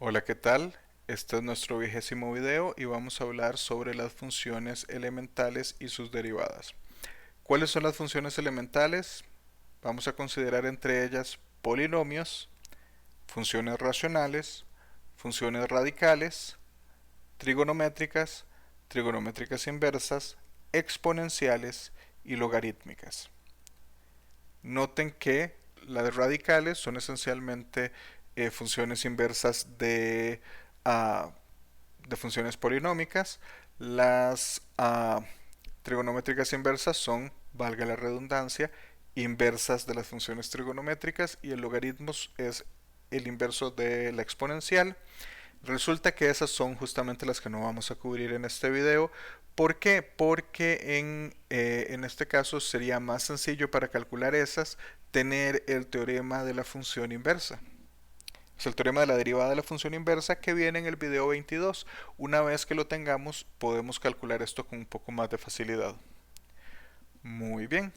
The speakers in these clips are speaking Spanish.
Hola, ¿qué tal? Este es nuestro 20º video y vamos a hablar sobre las funciones elementales y sus derivadas. ¿Cuáles son las funciones elementales? Vamos a considerar entre ellas polinomios, funciones racionales, funciones radicales, trigonométricas, trigonométricas inversas, exponenciales y logarítmicas. Noten que las radicales son esencialmente funciones inversas ah, de funciones polinómicas. Las trigonométricas inversas son, valga la redundancia, inversas de las funciones trigonométricas y el logaritmo es el inverso de la exponencial. Resulta que esas son justamente las que no vamos a cubrir en este video. ¿Por qué? Porque en este caso sería más sencillo para calcular esas tener el teorema de la función inversa. Es el teorema de la derivada de la función inversa que viene en el video 22. Una vez que lo tengamos, podemos calcular esto con un poco más de facilidad. Muy bien.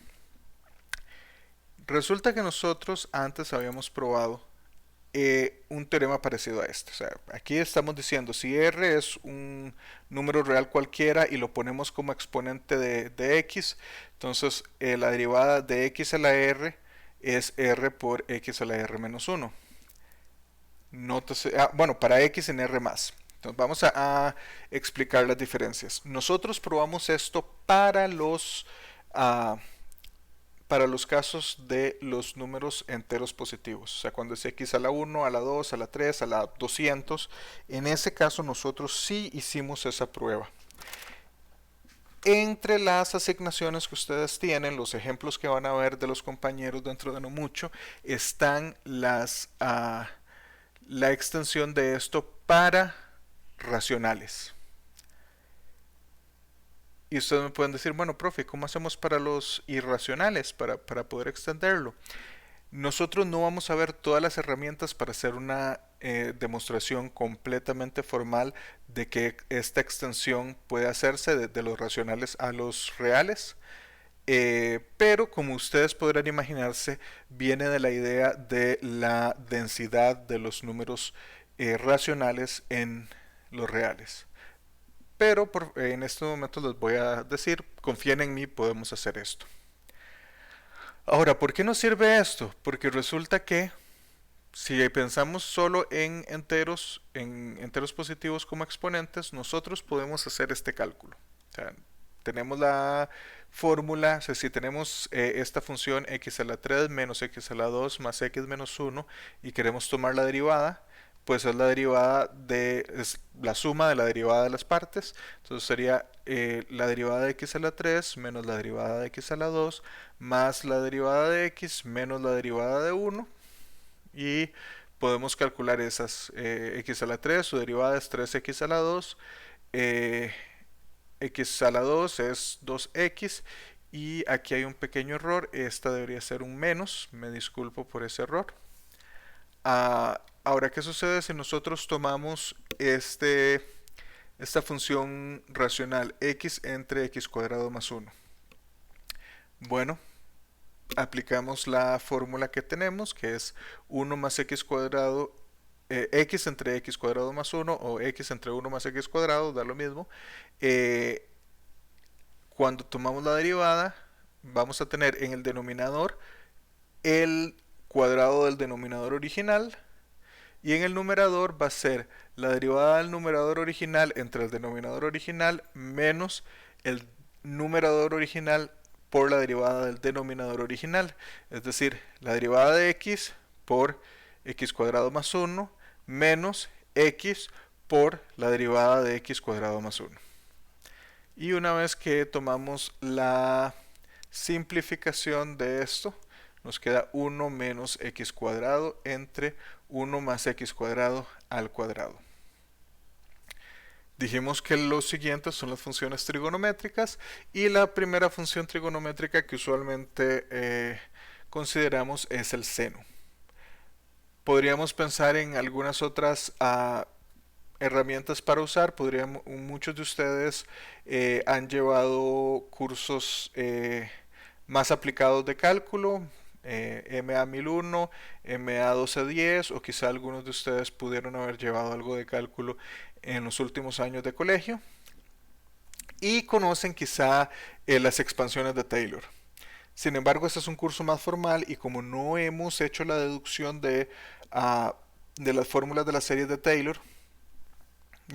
Resulta que nosotros antes habíamos probado un teorema parecido a este. O sea, aquí estamos diciendo si r es un número real cualquiera y lo ponemos como exponente de x, entonces la derivada de x a la r es r por x a la r menos 1. Nótese, bueno, para x en r más. Entonces vamos a explicar las diferencias. Nosotros probamos esto uh, para los casos de los números enteros positivos. O sea, cuando es x a la 1, a la 2, a la 3, a la 200. En ese caso nosotros sí hicimos esa prueba. Entre las asignaciones que ustedes tienen, los ejemplos que van a ver de los compañeros dentro de no mucho, están la extensión de esto para racionales. Y ustedes me pueden decir, bueno, profe, ¿cómo hacemos para los irracionales, para poder extenderlo? Nosotros no vamos a ver todas las herramientas para hacer una demostración completamente formal de que esta extensión puede hacerse de los racionales a los reales. Pero como ustedes podrán imaginarse, viene de la idea de la densidad de los números racionales en los reales. Pero en este momento les voy a decir, confíen en mí, podemos hacer esto. Ahora, ¿por qué nos sirve esto? Porque resulta que si pensamos solo en enteros positivos como exponentes, nosotros podemos hacer este cálculo. O sea, tenemos la fórmula, o sea, si tenemos esta función x a la 3 menos x a la 2 más x menos 1 y queremos tomar la derivada, pues es la derivada es la suma de la derivada de las partes. Entonces sería la derivada de x a la 3 menos la derivada de x a la 2 más la derivada de x menos la derivada de 1 y podemos calcular esas x a la 3, su derivada es 3x a la 2, x a la 2 es 2x y aquí hay un pequeño error, esta debería ser un menos, me disculpo por ese error. Ahora, ¿qué sucede si nosotros tomamos esta función racional x entre x cuadrado más 1? Bueno, aplicamos la fórmula que tenemos, que es 1 más x cuadrado, x entre x cuadrado más 1 o x entre 1 más x cuadrado, da lo mismo. Cuando tomamos la derivada, vamos a tener en el denominador el cuadrado del denominador original y en el numerador va a ser la derivada del numerador original entre el denominador original menos el numerador original por la derivada del denominador original. Es decir, la derivada de x por x cuadrado más 1 menos x por la derivada de x cuadrado más 1. Y una vez que tomamos la simplificación de esto, nos queda 1 menos x cuadrado entre 1 más x cuadrado al cuadrado. Dijimos que los siguientes son las funciones trigonométricas y la primera función trigonométrica que usualmente consideramos es el seno. Podríamos pensar en algunas otras herramientas para usar. Muchos de ustedes han llevado cursos más aplicados de cálculo. MA1001, MA1210, o quizá algunos de ustedes pudieron haber llevado algo de cálculo en los últimos años de colegio y conocen quizá las expansiones de Taylor. Sin embargo, este es un curso más formal y como no hemos hecho la deducción de las fórmulas de las series de Taylor,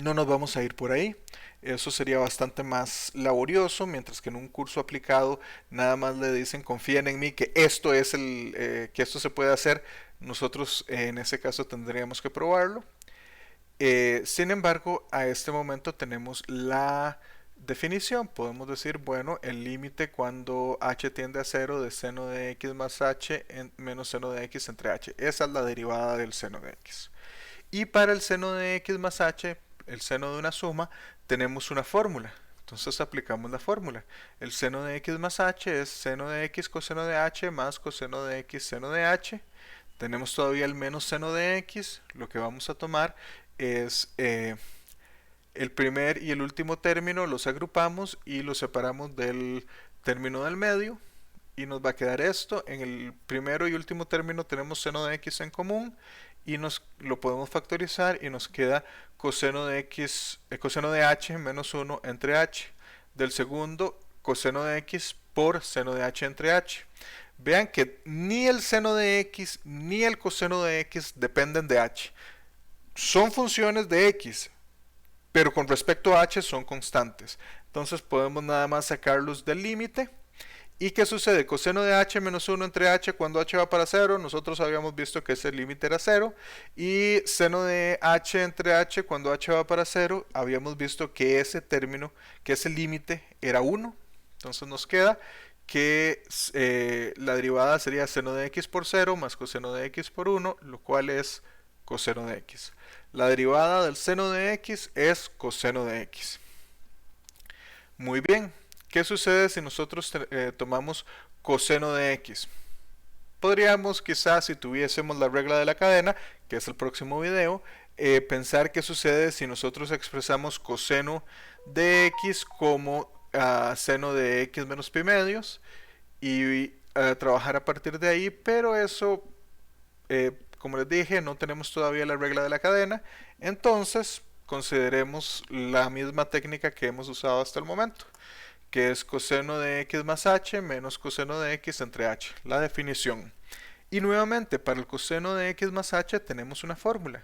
no nos vamos a ir por ahí. Eso sería bastante más laborioso, mientras que en un curso aplicado nada más le dicen confíen en mí que esto es que esto se puede hacer. Nosotros en ese caso tendríamos que probarlo. Sin embargo, a este momento tenemos la definición. Podemos decir, bueno, el límite cuando h tiende a 0 de seno de x más h menos seno de x entre h. Esa es la derivada del seno de x. Y para el seno de x más h, el seno de una suma, tenemos una fórmula. Entonces aplicamos la fórmula. El seno de x más h es seno de x coseno de h más coseno de x seno de h. Tenemos todavía el menos seno de x. Lo que vamos a tomar es el primer y el último término, los agrupamos y los separamos del término del medio. Y nos va a quedar esto. En el primero y último término tenemos seno de x en común y lo podemos factorizar y nos queda coseno de x, coseno de h menos 1 entre h. Del segundo, coseno de x por seno de h entre h. Vean que ni el seno de x ni el coseno de x dependen de h. Son funciones de x, pero con respecto a h son constantes. Entonces podemos nada más sacarlos del límite. ¿Y qué sucede? Coseno de h menos 1 entre h cuando h va para 0, nosotros habíamos visto que ese límite era 0. Y seno de h entre h cuando h va para 0, habíamos visto que ese término, que ese límite era 1. Entonces nos queda que la derivada sería seno de x por 0 más coseno de x por 1, lo cual es coseno de x. La derivada del seno de x es coseno de x. Muy bien. ¿Qué sucede si nosotros tomamos coseno de x? Podríamos quizás, si tuviésemos la regla de la cadena, que es el próximo video, pensar qué sucede si nosotros expresamos coseno de x como seno de x menos pi medios y trabajar a partir de ahí, pero eso, como les dije, no tenemos todavía la regla de la cadena, entonces consideremos la misma técnica que hemos usado hasta el momento, que es coseno de x más h menos coseno de x entre h, la definición. Y nuevamente, para el coseno de x más h tenemos una fórmula.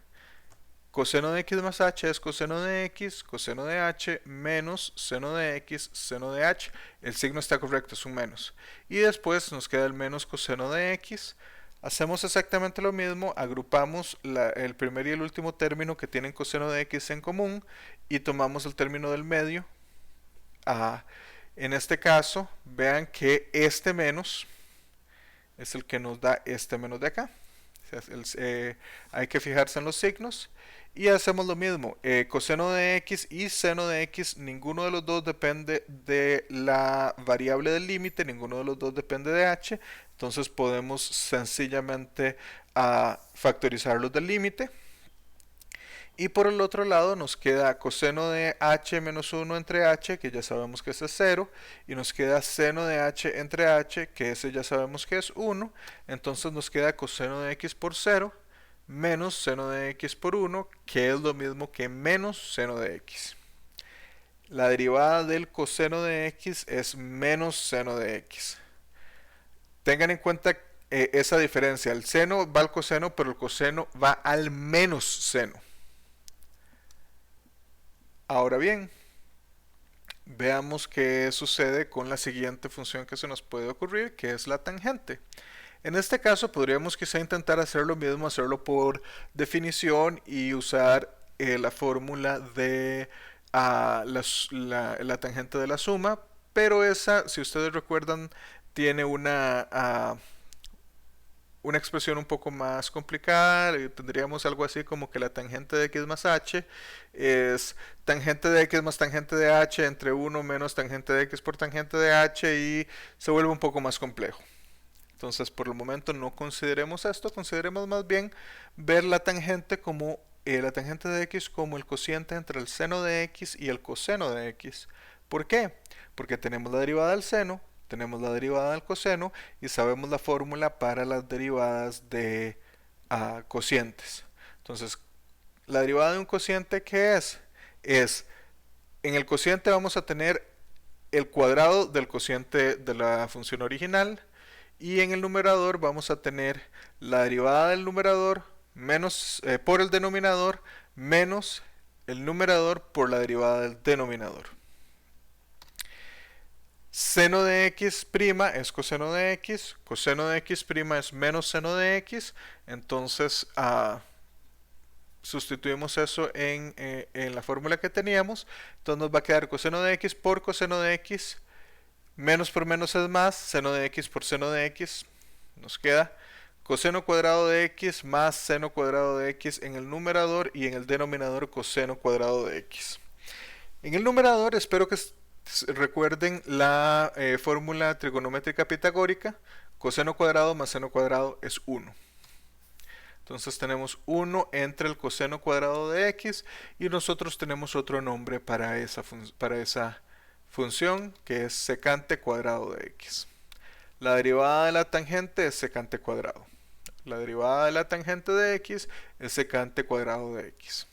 Coseno de x más h es coseno de x, coseno de h, menos seno de x, seno de h. El signo está correcto, es un menos. Y después nos queda el menos coseno de x. Hacemos exactamente lo mismo, agrupamos el primer y el último término que tienen coseno de x en común y tomamos el término del medio. En este caso, vean que este menos es el que nos da este menos de acá. Hay que fijarse en los signos. Y hacemos lo mismo. Coseno de x y seno de x, ninguno de los dos depende de la variable del límite, ninguno de los dos depende de h. Entonces podemos sencillamente factorizarlos del límite. Y por el otro lado nos queda coseno de h menos 1 entre h, que ya sabemos que ese es 0, y nos queda seno de h entre h, que ese ya sabemos que es 1, entonces nos queda coseno de x por 0, menos seno de x por 1, que es lo mismo que menos seno de x. La derivada del coseno de x es menos seno de x. Tengan en cuenta esa diferencia, el seno va al coseno, pero el coseno va al menos seno. Ahora bien, veamos qué sucede con la siguiente función que se nos puede ocurrir, que es la tangente. En este caso podríamos quizá intentar hacer lo mismo, hacerlo por definición y usar la fórmula de la tangente de la suma, pero esa, si ustedes recuerdan, tiene una expresión un poco más complicada. Tendríamos algo así como que la tangente de x más h es tangente de x más tangente de h entre 1 menos tangente de x por tangente de h, y se vuelve un poco más complejo. Entonces por el momento no consideremos esto, consideremos más bien ver la tangente como la tangente de x como el cociente entre el seno de x y el coseno de x. ¿Por qué? Porque tenemos la derivada del seno, tenemos la derivada del coseno y sabemos la fórmula para las derivadas de cocientes. Entonces, la derivada de un cociente, ¿qué es? Es, en el cociente vamos a tener el cuadrado del cociente de la función original y en el numerador vamos a tener la derivada del numerador menos, por el denominador menos el numerador por la derivada del denominador. Seno de x' es coseno de x, coseno de x' es menos seno de x, entonces sustituimos eso en la fórmula que teníamos, entonces nos va a quedar coseno de x por coseno de x, menos por menos es más, seno de x por seno de x, nos queda coseno cuadrado de x más seno cuadrado de x en el numerador y en el denominador coseno cuadrado de x. En el numerador espero que recuerden la fórmula trigonométrica pitagórica, coseno cuadrado más seno cuadrado es 1. Entonces tenemos 1 entre el coseno cuadrado de x y nosotros tenemos otro nombre para esa función que es secante cuadrado de x. La derivada de la tangente es secante cuadrado. La derivada de la tangente de x es secante cuadrado de x.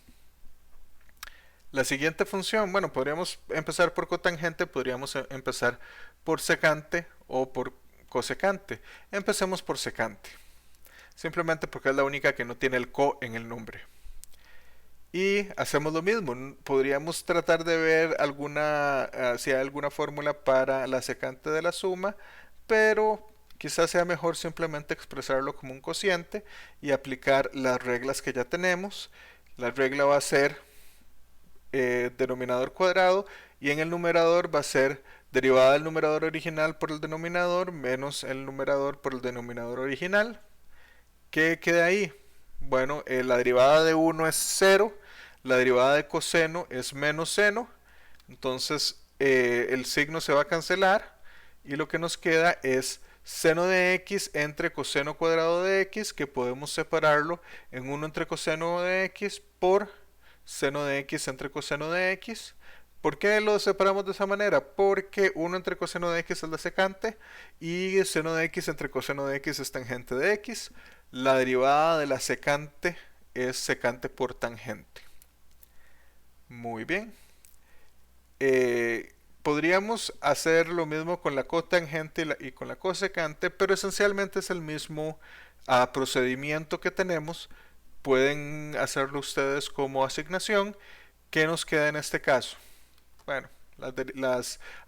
La siguiente función, bueno, podríamos empezar por cotangente, podríamos empezar por secante o por cosecante. Empecemos por secante, simplemente porque es la única que no tiene el co en el nombre. Y hacemos lo mismo, podríamos tratar de ver si hay alguna fórmula para la secante de la suma, pero quizás sea mejor simplemente expresarlo como un cociente y aplicar las reglas que ya tenemos. La regla va a ser denominador cuadrado y en el numerador va a ser derivada del numerador original por el denominador menos el numerador por el denominador original. ¿Qué queda ahí? Bueno, la derivada de 1 es 0, la derivada de coseno es menos seno, entonces el signo se va a cancelar y lo que nos queda es seno de x entre coseno cuadrado de x, que podemos separarlo en 1 entre coseno de x por seno de x entre coseno de x. ¿Por qué lo separamos de esa manera? Porque 1 entre coseno de x es la secante y seno de x entre coseno de x es tangente de x. La derivada de la secante es secante por tangente. Muy bien. Podríamos hacer lo mismo con la cotangente y con la cosecante, pero esencialmente es el mismo procedimiento que tenemos. Pueden hacerlo ustedes como asignación. ¿Qué nos queda en este caso? Bueno,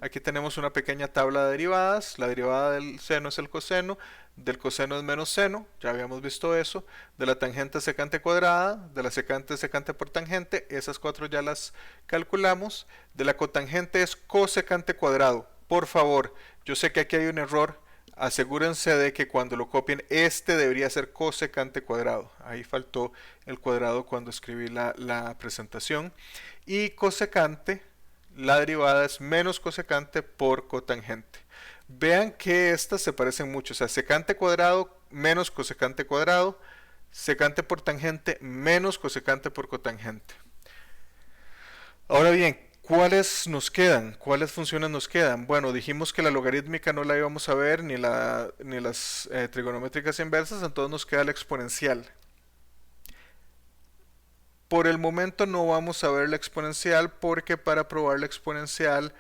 aquí tenemos una pequeña tabla de derivadas. La derivada del seno es el coseno, del coseno es menos seno, ya habíamos visto eso. De la tangente secante cuadrada, de la secante por tangente, esas cuatro ya las calculamos. De la cotangente es cosecante cuadrado. Por favor, yo sé que aquí hay un error. Asegúrense de que cuando lo copien, este debería ser cosecante cuadrado. Ahí faltó el cuadrado cuando escribí la presentación. Y cosecante, la derivada es menos cosecante por cotangente. Vean que estas se parecen mucho. O sea, secante cuadrado menos cosecante cuadrado, secante por tangente menos cosecante por cotangente. Ahora bien, ¿cuáles nos quedan? ¿Cuáles funciones nos quedan? Bueno, dijimos que la logarítmica no la íbamos a ver, ni las trigonométricas inversas, entonces nos queda la exponencial. Por el momento no vamos a ver la exponencial porque para probar la exponencial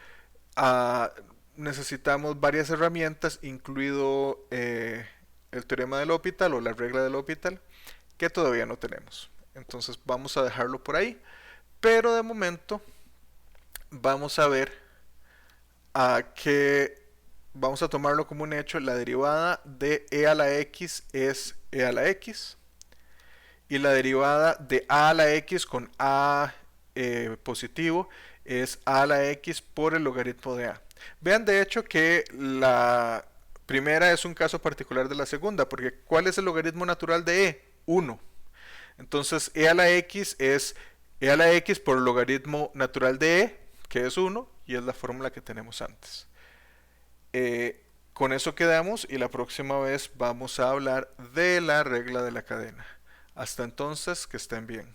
necesitamos varias herramientas, incluido el teorema de L'Hopital o la regla de L'Hopital, que todavía no tenemos. Entonces vamos a dejarlo por ahí, pero de momento vamos a ver que vamos a tomarlo como un hecho. La derivada de e a la x es e a la x y la derivada de a a la x con a positivo es a la x por el logaritmo de a. Vean de hecho que la primera es un caso particular de la segunda, porque ¿cuál es el logaritmo natural de e? 1. Entonces e a la x es e a la x por el logaritmo natural de e, que es 1, y es la fórmula que tenemos antes. Con eso quedamos y la próxima vez vamos a hablar de la regla de la cadena. Hasta entonces, que estén bien.